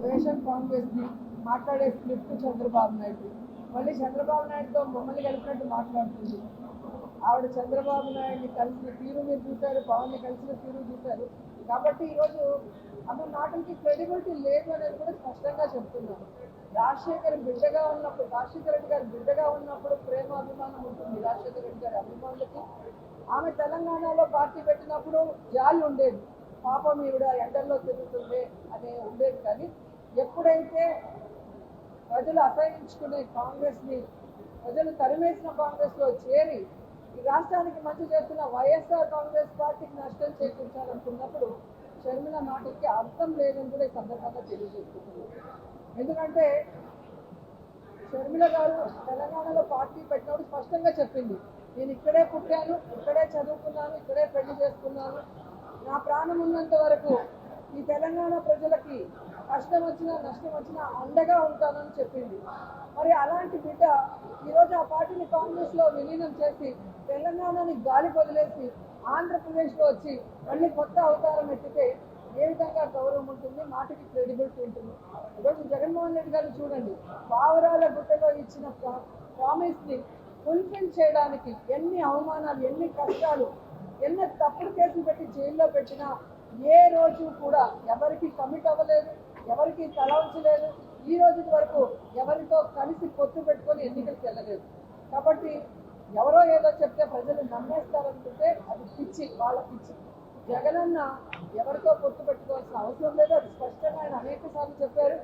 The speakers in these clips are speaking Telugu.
వేషన్ కాంగ్రెస్ ని మాట్లాడే స్క్రిప్ట్ చంద్రబాబు నాయుడు మళ్ళీ చంద్రబాబు నాయుడుతో మమ్మల్ని కలిపినట్టు మాట్లాడుతుంది. ఆవిడ చంద్రబాబు నాయుడిని కలిసిన తీరు మీరు చూశారు, పవన్ని కలిసిన తీరు చూశారు. కాబట్టి ఈరోజు ఆమె మాటలకి క్రెడిబిలిటీ లేదు అనేది కూడా స్పష్టంగా చెప్తున్నాను. రాజశేఖర్ రెడ్డి గారి బిడ్డగా ఉన్నప్పుడు ప్రేమ అభిమానం ఉంటుంది రాజశేఖర రెడ్డి గారి అభిమానులకి. ఆమె తెలంగాణలో పార్టీ పెట్టినప్పుడు జాలి ఉండేది, పాపం ఈవిడ ఎండల్లో తిరుగుతుంది అనే ఉండేది. కానీ ఎప్పుడైతే ప్రజలు అసహించుకునే కాంగ్రెస్ని, ప్రజలు తరిమేసిన కాంగ్రెస్లో చేరి ఈ రాష్ట్రానికి మంచి చేస్తున్న వైఎస్ఆర్ కాంగ్రెస్ పార్టీకి నష్టం చేకూర్చాలనుకున్నప్పుడు షర్మిల మాటలకి అర్థం లేదని కూడా ఈ సందర్భంగా తెలియజేసుకుంటున్నారు. ఎందుకంటే షర్మిల గారు తెలంగాణలో పార్టీ పెట్టినప్పుడు స్పష్టంగా చెప్పింది, నేను ఇక్కడే పుట్టాను, ఇక్కడే చదువుకున్నాను, ఇక్కడే పెళ్లి చేసుకున్నాను, నా ప్రాణం ఉన్నంత వరకు ఈ తెలంగాణ ప్రజలకి కష్టం వచ్చినా నష్టం వచ్చినా అండగా ఉంటానని చెప్పింది. మరి అలాంటి బిడ్డ ఈరోజు ఆ పార్టీని కాంగ్రెస్లో విలీనం చేసి తెలంగాణని గాలి వదిలేసి ఆంధ్రప్రదేశ్లో వచ్చి మళ్ళీ కొత్త అవతారం ఎత్తితే ఏ విధంగా గౌరవం ఉంటుంది, మాటకి క్రెడిబిలిటీ ఉంటుంది. ఈరోజు జగన్మోహన్ రెడ్డి గారు చూడండి, పావురాల గుట్టలో ఇచ్చిన ప్రామిస్ని ఫుల్ఫిల్ చేయడానికి ఎన్ని అవమానాలు, ఎన్ని కష్టాలు, ఎన్ని తప్పుడు కేసులు పెట్టి జైల్లో పెట్టినా ఏ రోజు కూడా ఎవరికి కమిట్ అవ్వలేదు, ఎవరికి తల ఉంచలేదు. ఈ రోజు వరకు ఎవరితో కలిసి పొత్తు పెట్టుకొని ఎన్నికలకు వెళ్ళలేదు. కాబట్టి ఎవరో ఏదో చెప్తే ప్రజలు నమ్మేస్తారనుకుంటే అది పిచ్చి, వాళ్ళ పిచ్చి. జగనన్న ఎవరితో పొత్తు పెట్టుకోవాల్సిన అవసరం లేదు, అది స్పష్టంగా ఆయన అనేక సార్లు చెప్పారు.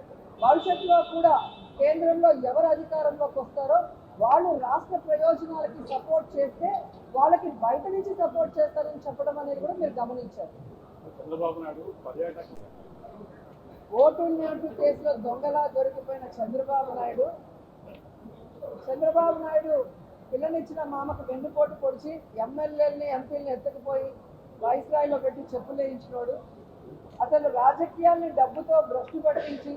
భవిష్యత్తులో కూడా కేంద్రంలో ఎవరు అధికారంలోకి వస్తారో వాళ్ళు రాష్ట్ర ప్రయోజనాలకి సపోర్ట్ చేస్తే వాళ్ళకి బయట నుంచి సపోర్ట్ చేస్తారని చెప్పడం అనేది కూడా మీరు గమనించారు. చంద్రబాబు నాయుడు ఓటు నోటు కేసులో దొంగలా దొరికిపోయిన చంద్రబాబు నాయుడు పిల్లనిచ్చిన మామకు వెన్నుపోటు పొడిచి ఎమ్మెల్యేలని ఎంపీలని ఎత్తకపోయి వైస్రాయిలో పెట్టి చెప్పులు వేయించినోడు. అసలు రాజకీయాల్ని డబ్బుతో భ్రష్టు పట్టించి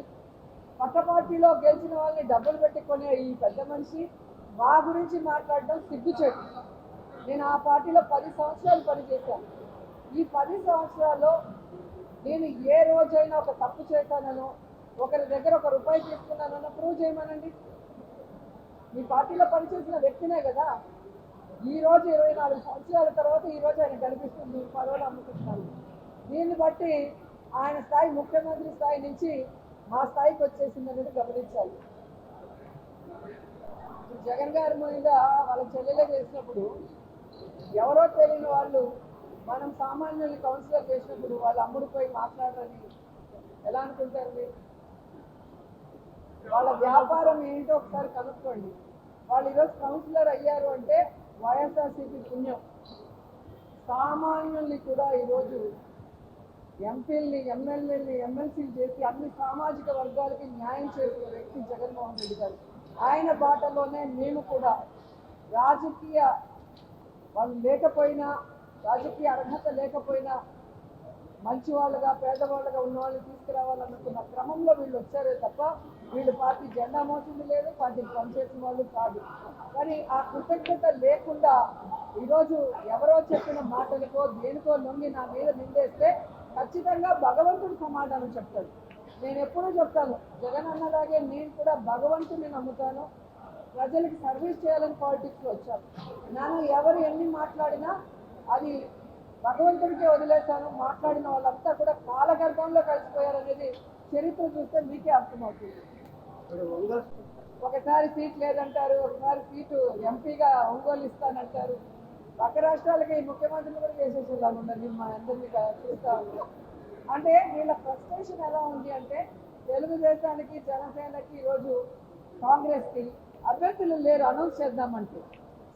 పక్క పార్టీలో గెలిచిన వాళ్ళని డబ్బులు పెట్టుకునే ఈ పెద్ద మనిషి మా గురించి మాట్లాడడం సిగ్గుచేటు. నేను ఆ పార్టీలో 10 సంవత్సరాలు పనిచేశాను. ఈ 10 సంవత్సరాల్లో నేను ఏ రోజైనా ఒక తప్పు చేశానో, ఒకరి దగ్గర ₹1 తీసుకున్నానో ప్రూవ్ చేయమనండి. మీ పార్టీలో పనిచేసిన వ్యక్తినే కదా. ఈ రోజు 24 సంవత్సరాల తర్వాత ఈ రోజు ఆయన కనిపిస్తుంది, పదవులు అమ్ముకుంటున్నారు. దీన్ని బట్టి ఆయన స్థాయి ముఖ్యమంత్రి స్థాయి నుంచి మా స్థాయికి వచ్చేసింది అనేది గమనించాలి. జగన్ గారి మీద వాళ్ళ చెల్లెలే చేసినప్పుడు ఎవరో తెలియని వాళ్ళు మనం సామాన్యుల్ని కౌన్సిలర్ చేసినప్పుడు వాళ్ళు అమ్ముడుపోయి మాట్లాడారని ఎలా అనుకుంటారు మీరు? వాళ్ళ వ్యాపారం ఏంటో ఒకసారి కనుక్కోండి. వాళ్ళు ఈరోజు కౌన్సిలర్ అయ్యారు అంటే వైఎస్ఆర్సీపీ పుణ్యం. సామాన్యుల్ని కూడా ఈరోజు ఎంపీల్ని, ఎమ్మెల్యేలని, ఎమ్మెల్సీలు చేసి అన్ని సామాజిక వర్గాలకి న్యాయం చేసిన వ్యక్తి జగన్మోహన్ రెడ్డి గారు. ఆయన బాటలోనే మేము కూడా రాజకీయ వాళ్ళు లేకపోయినా, రాజకీయ అర్హత లేకపోయినా మంచి వాళ్ళుగా, పేదవాళ్ళుగా ఉన్న వాళ్ళని తీసుకురావాలనుకున్న క్రమంలో వీళ్ళు వచ్చారే తప్ప వీళ్ళు పార్టీ జెండా మోసింది లేదు, పార్టీకి పనిచేసిన వాళ్ళు కాదు. కానీ ఆ కృతజ్ఞత లేకుండా ఈరోజు ఎవరో చెప్పిన మాటలకో దేనికో లొంగి నా మీద నిందేస్తే ఖచ్చితంగా భగవంతుడు సమాధానం చెప్తాడు. నేను ఎప్పుడూ చెప్తాను, జగన్ అన్నలాగే నేను కూడా భగవంతుడిని నమ్ముతాను. ప్రజలకి సర్వీస్ చేయాలని పాలిటిక్స్లో వచ్చాను. నన్ను ఎవరు ఎన్ని మాట్లాడినా అది భగవంతుడికే వదిలేశాను. మాట్లాడిన వాళ్ళంతా కూడా కాలగర్భంలో కలిసిపోయారనేది చరిత్ర చూస్తే మీకే అర్థమవుతుంది. ఒకసారి సీట్ లేదంటారు, ఒకసారి సీటు ఎంపీగా ఒంగోలు ఇస్తానంటారు. పక్క రాష్ట్రాలకి ముఖ్యమంత్రిని కూడా చేసేసేలాగా ఉండండి మా అందరినీ చూస్తా ఉంటాం. అంటే వీళ్ళ ఫ్రస్ట్రేషన్ ఎలా ఉంది అంటే తెలుగుదేశానికి, జనసేనకి, ఈరోజు కాంగ్రెస్కి అభ్యర్థులు లేరు అనౌన్స్ చేద్దామంటే.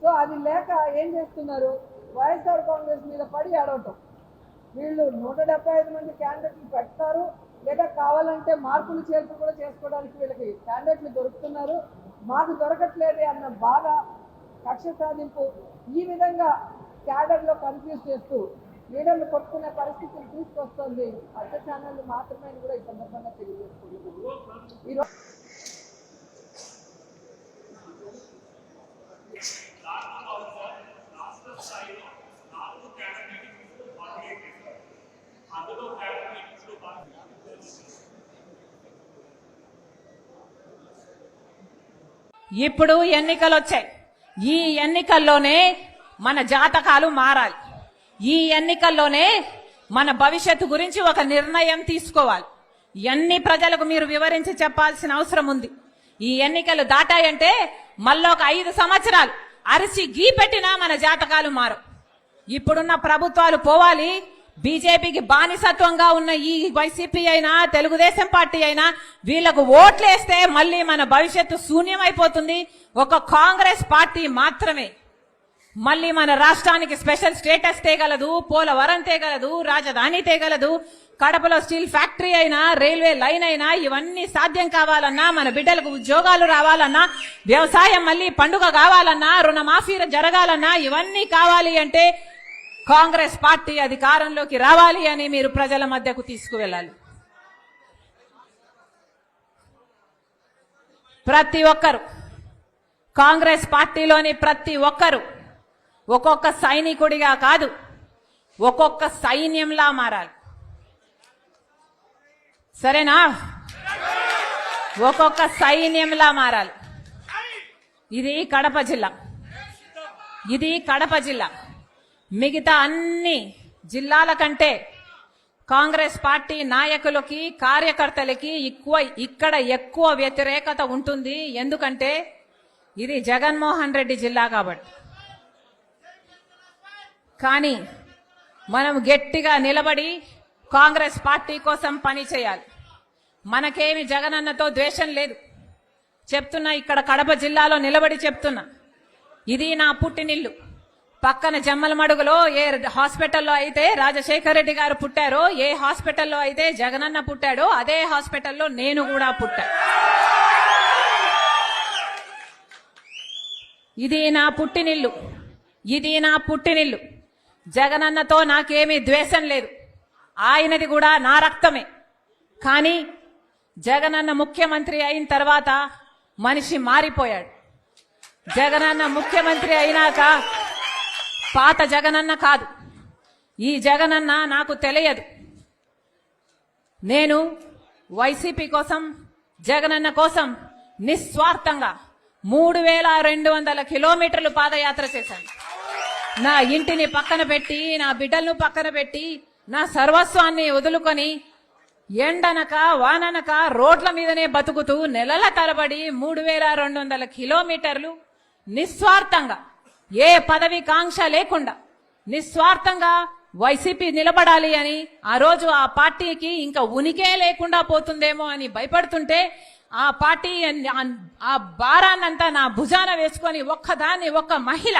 సో అది లేక ఏం చేస్తున్నారు, వైఎస్ఆర్ కాంగ్రెస్ మీద పడి ఆడవటం. వీళ్ళు 175 మంది క్యాండిడేట్లు పెడతారు, లేదా కావాలంటే మార్పులు చేర్పు కూడా చేసుకోవడానికి వీళ్ళకి క్యాండిడేట్లు దొరుకుతున్నారు. మాకు దొరకట్లేదే అన్న బాధ, కక్ష సాధింపు, ఈ విధంగా క్యాడర్లో కన్ఫ్యూజ్ చేస్తూ లీడర్లు కొట్టుకునే పరిస్థితులు తీసుకొస్తుంది అర్థ ఛానళ్ళు మాత్రమే కూడా ఈ సందర్భంగా తెలియజేసుకుంటున్నాను. ఈరోజు ఇప్పుడు ఎన్నికలు వచ్చాయి. ఈ ఎన్నికల్లోనే మన జాతకాలు మారాలి. ఈ ఎన్నికల్లోనే మన భవిష్యత్తు గురించి ఒక నిర్ణయం తీసుకోవాలి. ఎన్ని ప్రజలకు మీరు వివరించి చెప్పాల్సిన అవసరం ఉంది. ఈ ఎన్నికలు దాటాయంటే మళ్ళొక 5 సంవత్సరాలు అరిసి గీ పెట్టినా మన జాతకాలు మారవు. ఇప్పుడున్న ప్రభుత్వాలు పోవాలి. బీజేపీకి బానిసత్వంగా ఉన్న ఈ వైసీపీ అయినా తెలుగుదేశం పార్టీ అయినా వీళ్లకు ఓట్లేస్తే మళ్ళీ మన భవిష్యత్తు శూన్యమైపోతుంది. ఒక కాంగ్రెస్ పార్టీ మాత్రమే మళ్ళీ మన రాష్ట్రానికి స్పెషల్ స్టేటస్ తేగలదు, పోలవరం తేగలదు, రాజధాని తేగలదు. కడపలో స్టీల్ ఫ్యాక్టరీ అయినా, రైల్వే లైన్ అయినా ఇవన్నీ సాధ్యం కావాలన్నా, మన బిడ్డలకు ఉద్యోగాలు రావాలన్నా, వ్యవసాయం మళ్ళీ పండుగ కావాలన్నా, రుణమాఫీ జరగాలన్నా ఇవన్నీ కావాలి అంటే కాంగ్రెస్ పార్టీ అధికారంలోకి రావాలి అని మీరు ప్రజల మధ్యకు తీసుకువెళ్ళాలి. ప్రతి ఒక్కరు కాంగ్రెస్ పార్టీలోని ప్రతి ఒక్కరు ఒక్కొక్క సైనికుడిగా కాదు, ఒక్కొక్క సైన్యంలా మారాలి. సరేనా? ఒక్కొక్క సైన్యంలా మారాలి. ఇది కడప జిల్లా. ఇది కడప జిల్లా. మిగతా అన్ని జిల్లాల కంటే కాంగ్రెస్ పార్టీ నాయకులకి, కార్యకర్తలకి ఇక్కడ ఎక్కువ వ్యతిరేకత ఉంటుంది. ఎందుకంటే ఇది జగన్మోహన్ రెడ్డి జిల్లా కాబట్టి. కానీ మనం గట్టిగా నిలబడి కాంగ్రెస్ పార్టీ కోసం పని చేయాలి. మనకేమి జగనన్నతో ద్వేషం లేదు. చెప్తున్నా, ఇక్కడ కడప జిల్లాలో నిలబడి చెప్తున్నా, ఇది నా పుట్టినిల్లు. పక్కన జమ్మలమడుగులో ఏ హాస్పిటల్లో అయితే రాజశేఖర రెడ్డి గారు పుట్టారో, ఏ హాస్పిటల్లో అయితే జగనన్న పుట్టాడో అదే హాస్పిటల్లో నేను కూడా పుట్టా. ఇది నా పుట్టినిల్లు. ఇది నా పుట్టినిల్లు. జగనన్నతో నాకేమీ ద్వేషం లేదు. ఆయనది కూడా నా రక్తమే. కానీ జగనన్న ముఖ్యమంత్రి అయిన తర్వాత మనిషి మారిపోయాడు. జగనన్న ముఖ్యమంత్రి అయినాక పాత జగనన్న కాదు. ఈ జగనన్న నాకు తెలియదు. నేను వైసీపీ కోసం, జగనన్న కోసం నిస్వార్థంగా 3200 కిలోమీటర్లు పాదయాత్ర చేశాను. నా ఇంటిని పక్కన పెట్టి, నా బిడ్డలను పక్కన పెట్టి, నా సర్వస్వాన్ని వదులుకొని ఎండనక వాననక రోడ్ల మీదనే బతుకుతూ నెలల తరబడి 3200 కిలోమీటర్లు నిస్వార్థంగా, ఏ పదవి కాంక్ష లేకుండా నిస్వార్థంగా వైసీపీ నిలబడాలి అని, ఆ రోజు ఆ పార్టీకి ఇంకా ఉనికే లేకుండా పోతుందేమో అని భయపడుతుంటే ఆ పార్టీ ఆ భారాన్నంతా నా భుజాన వేసుకొని ఒక్క మహిళ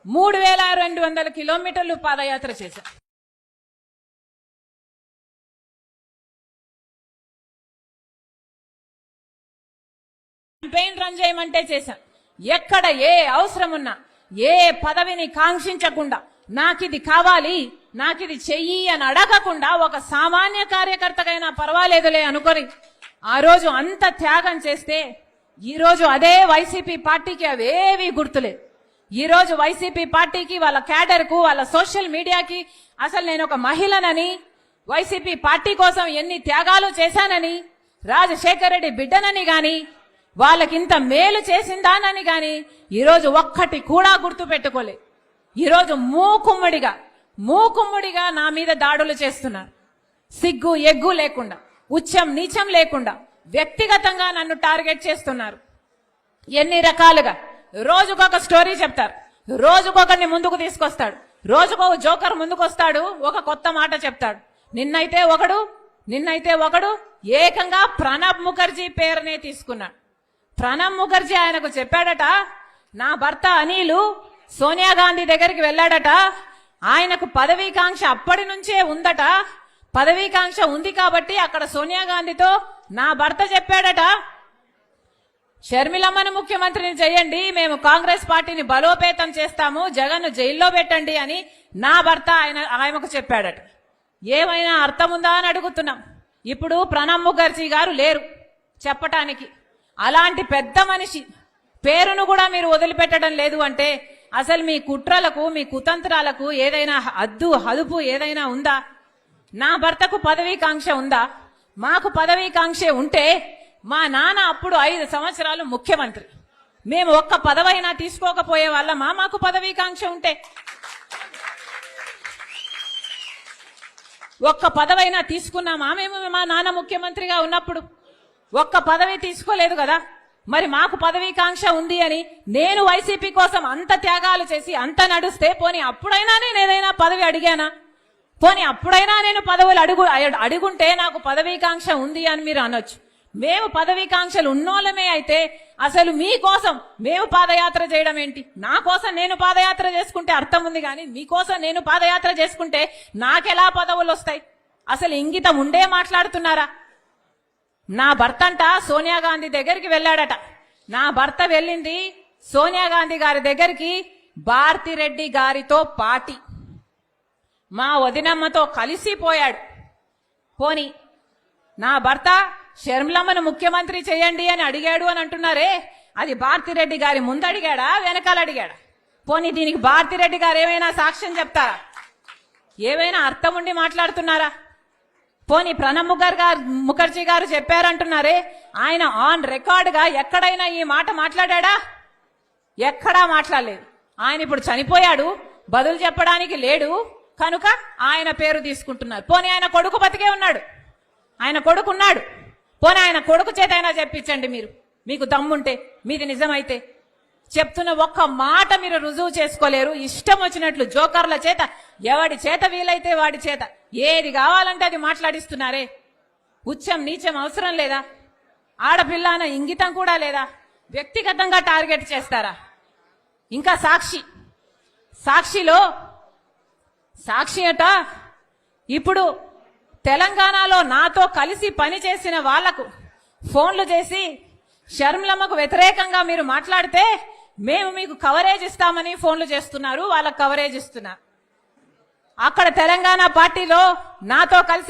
3200 కిలోమీటర్లు పాదయాత్ర చేశారు. క్యాంపెయిన్ రన్ చేయమంటే చేశాం. ఎక్కడ ఏ అవసరం ఉన్నా, ఏ పదవిని కాంక్షించకుండా, నాకిది కావాలి, నాకిది చెయ్యి అని అడగకుండా ఒక సామాన్య కార్యకర్తకైనా పర్వాలేదులే అనుకొని ఆ రోజు అంత త్యాగం చేస్తే ఈ రోజు అదే వైసీపీ పార్టీకి అవేవి గుర్తులేదు. ఈ రోజు వైసీపీ పార్టీకి, వాళ్ళ క్యాడర్కు, వాళ్ళ సోషల్ మీడియాకి అసలు నేను ఒక మహిళనని, వైసీపీ పార్టీ కోసం ఎన్ని త్యాగాలు చేశానని, రాజశేఖర రెడ్డి బిడ్డనని గాని, వాళ్ళకింత మేలు చేసిందానని గాని ఈరోజు ఒక్కటి కూడా గుర్తు పెట్టుకోలే. ఈరోజు మూకుమ్మడిగా నా మీద దాడులు చేస్తున్నారు. సిగ్గు ఎగ్గు లేకుండా, ఉచ్చం నీచం లేకుండా వ్యక్తిగతంగా నన్ను టార్గెట్ చేస్తున్నారు. ఎన్ని రకాలుగా రోజుకొక స్టోరీ చెప్తారు, రోజుకొకరిని ముందుకు తీసుకొస్తాడు, రోజుకో జోకర్ ముందుకొస్తాడు, ఒక కొత్త మాట చెప్తాడు. నిన్నైతే ఒకడు ఏకంగా ప్రణబ్ ముఖర్జీ పేరునే తీసుకున్నాడు. ప్రణబ్ ముఖర్జీ ఆయనకు చెప్పాడట, నా భర్త అనిలు సోనియా గాంధీ దగ్గరికి వెళ్ళాడట, ఆయనకు పదవీకాంక్ష అప్పటి నుంచే ఉందట, పదవీకాంక్ష ఉంది కాబట్టి అక్కడ సోనియా గాంధీతో నా భర్త చెప్పాడట, షర్మిలమ్మను ముఖ్యమంత్రిని చేయండి, మేము కాంగ్రెస్ పార్టీని బలోపేతం చేస్తాము, జగన్ను జైల్లో పెట్టండి అని నా భర్త ఆయనకు చెప్పాడట. ఏమైనా అర్థం ఉందా అని అడుగుతున్నాం. ఇప్పుడు ప్రణబ్ ముఖర్జీ గారు లేరు చెప్పటానికి. అలాంటి పెద్ద మనిషి పేరును కూడా మీరు వదిలిపెట్టడం లేదు అంటే అసలు మీ కుట్రలకు, మీ కుతంత్రాలకు ఏదైనా హదుపు ఏదైనా ఉందా? నా భర్తకు పదవీకాంక్ష ఉందా? మాకు పదవీకాంక్ష ఉంటే మా నాన్న అప్పుడు 5 సంవత్సరాలు ముఖ్యమంత్రి. మేము ఒక్క పదవైనా తీసుకోకపోయే వాళ్ళమా? మాకు పదవీకాంక్ష ఉంటే ఒక్క పదవైనా తీసుకున్నామా మేము? మా నాన్న ముఖ్యమంత్రిగా ఉన్నప్పుడు ఒక్క పదవి తీసుకోలేదు కదా. మరి మాకు పదవీకాంక్ష ఉంది అని నేను వైసీపీ కోసం అంత త్యాగాలు చేసి అంత నడుస్తే పోనీ అప్పుడైనా నేను ఏదైనా పదవి అడిగానా? పోనీ అప్పుడైనా నేను పదవులు అడుగుంటే నాకు పదవీకాంక్ష ఉంది అని మీరు అనొచ్చు. మేము పదవీకాంక్షలు ఉన్నోళ్ళమే అయితే అసలు మీకోసం మేము పాదయాత్ర చేయడం ఏంటి? నా కోసం నేను పాదయాత్ర చేసుకుంటే అర్థం ఉంది, కానీ మీకోసం నేను పాదయాత్ర చేసుకుంటే నాకెలా పదవులు వస్తాయి? అసలు ఇంగితం ఉండే మాట్లాడుతున్నారా? నా భర్త అంట సోనియా గాంధీ దగ్గరికి వెళ్ళాడట. నా భర్త వెళ్ళింది సోనియా గాంధీ గారి దగ్గరికి భారతిరెడ్డి గారితో పాటి మా వదినమ్మతో కలిసిపోయాడు. పోని నా భర్త షర్మిలమ్మను ముఖ్యమంత్రి చేయండి అని అడిగాడు అని అంటున్నారే, అది భారతిరెడ్డి గారి ముందు అడిగాడా వెనకాల అడిగాడా? పోనీ దీనికి భారతిరెడ్డి గారు ఏమైనా సాక్ష్యం చెప్తారా? ఏమైనా అర్థం ఉండి మాట్లాడుతున్నారా? పోనీ ప్రణబ్ ముఖర్జీ గారు చెప్పారంటున్నారే, ఆయన ఆన్ రికార్డ్ గా ఎక్కడైనా ఈ మాట మాట్లాడా? ఎక్కడా మాట్లాడలేదు. ఆయన ఇప్పుడు చనిపోయాడు, బదులు చెప్పడానికి లేడు కనుక ఆయన పేరు తీసుకుంటున్నారు. పోనీ ఆయన కొడుకు బతికే ఉన్నాడు, ఆయన కొడుకు ఉన్నాడు. పోనీ ఆయన కొడుకు చేత అయినా చెప్పించండి మీరు, మీకు దమ్ముంటే, మీది నిజమైతే. చెప్తున్న ఒక్క మాట మీరు రుజువు చేసుకోలేరు. ఇష్టం వచ్చినట్లు జోకర్ల చేత, ఎవడి చేత వీలైతే వాడి చేత ఏది కావాలంటే అది మాట్లాడిస్తున్నారే. ఉచ్చం నీచం అవసరం లేదా? ఆడపిల్ల అన్న ఇంగితం కూడా లేదా? వ్యక్తిగతంగా టార్గెట్ చేస్తారా? ఇంకా సాక్షి అట ఇప్పుడు తెలంగాణలో నాతో కలిసి పనిచేసిన వాళ్లకు ఫోన్లు చేసి షర్మిలమ్మకు వ్యతిరేకంగా మీరు మాట్లాడితే మేము మీకు కవరేజ్ ఇస్తామని ఫోన్లు చేస్తున్నారు, వాళ్ళకు కవరేజ్ ఇస్తున్నారు. అక్కడ తెలంగాణ పార్టీలో నాతో కలిసి